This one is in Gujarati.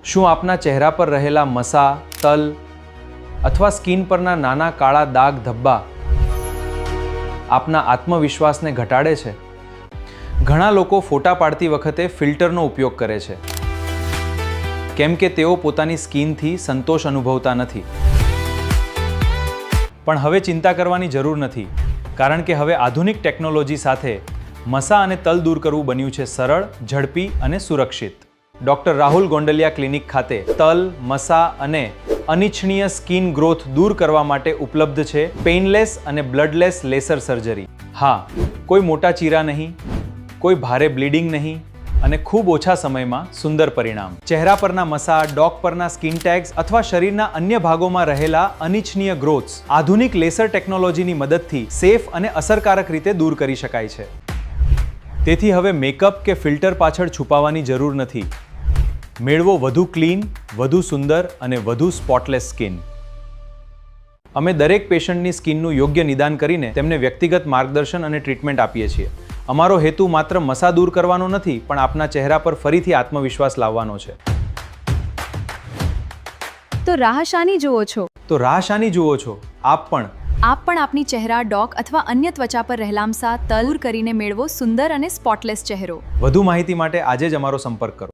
શું આપના ચહેરા પર રહેલા મસા, તલ અથવા સ્કિન પરના નાના કાળા દાગ ધબ્બા આપના આત્મવિશ્વાસને ઘટાડે છે? ઘણા લોકો ફોટા પાડતી વખતે ફિલ્ટરનો ઉપયોગ કરે છે કેમ કે તેઓ પોતાની સ્કિનથી સંતોષ અનુભવતા નથી. પણ હવે ચિંતા કરવાની જરૂર નથી, કારણ કે હવે આધુનિક ટેકનોલોજી સાથે મસા અને તલ દૂર કરવું બન્યું છે સરળ, ઝડપી અને સુરક્ષિત. ડૉક્ટર રાહુલ ગોંડલિયા ક્લિનિક ખાતે તલ, મસા અને અનિચ્છનીય સ્કિન ગ્રોથ દૂર કરવા માટે ઉપલબ્ધ છે પેઇનલેસ અને બ્લડલેસ લેસર સર્જરી. હા, કોઈ મોટા ચીરા નહીં, કોઈ ભારે બ્લીડિંગ નહીં અને ખૂબ ઓછા સમયમાં સુંદર પરિણામ. ચહેરા પરના મસા, ડોક પરના સ્કિન ટેગ્સ અથવા શરીરના અન્ય ભાગોમાં રહેલા અનિચ્છનીય ગ્રોથ્સ આધુનિક લેસર ટેકનોલોજીની મદદથી સેફ અને અસરકારક રીતે દૂર કરી શકાય છે. તેથી હવે મેકઅપ કે ફિલ્ટર પાછળ છુપાવવાની જરૂર નથી. મેળવો વધુ ક્લીન, વધુ સુંદર અને વધુ સ્પોટલેસ સ્કિન. અમે દરેક પેશન્ટની સ્કિનનું યોગ્ય નિદાન કરીને તેમને વ્યક્તિગત માર્ગદર્શન અને ટ્રીટમેન્ટ આપીએ છીએ. અમારો હેતુ માત્ર મસા દૂર કરવાનો નથી, પણ આપના ચહેરા પર ફરીથી આત્મવિશ્વાસ લાવવાનો છે. તો રાહ શાની જુઓ છો? આપ પણ આપની ચહેરા, ડોક અથવા અન્ય ત્વચા પર રહેલા મસા, તલ દૂર કરીને મેળવો સુંદર અને સ્પોટલેસ ચહેરો. વધુ માહિતી માટે આજે જ અમારો સંપર્ક કરો.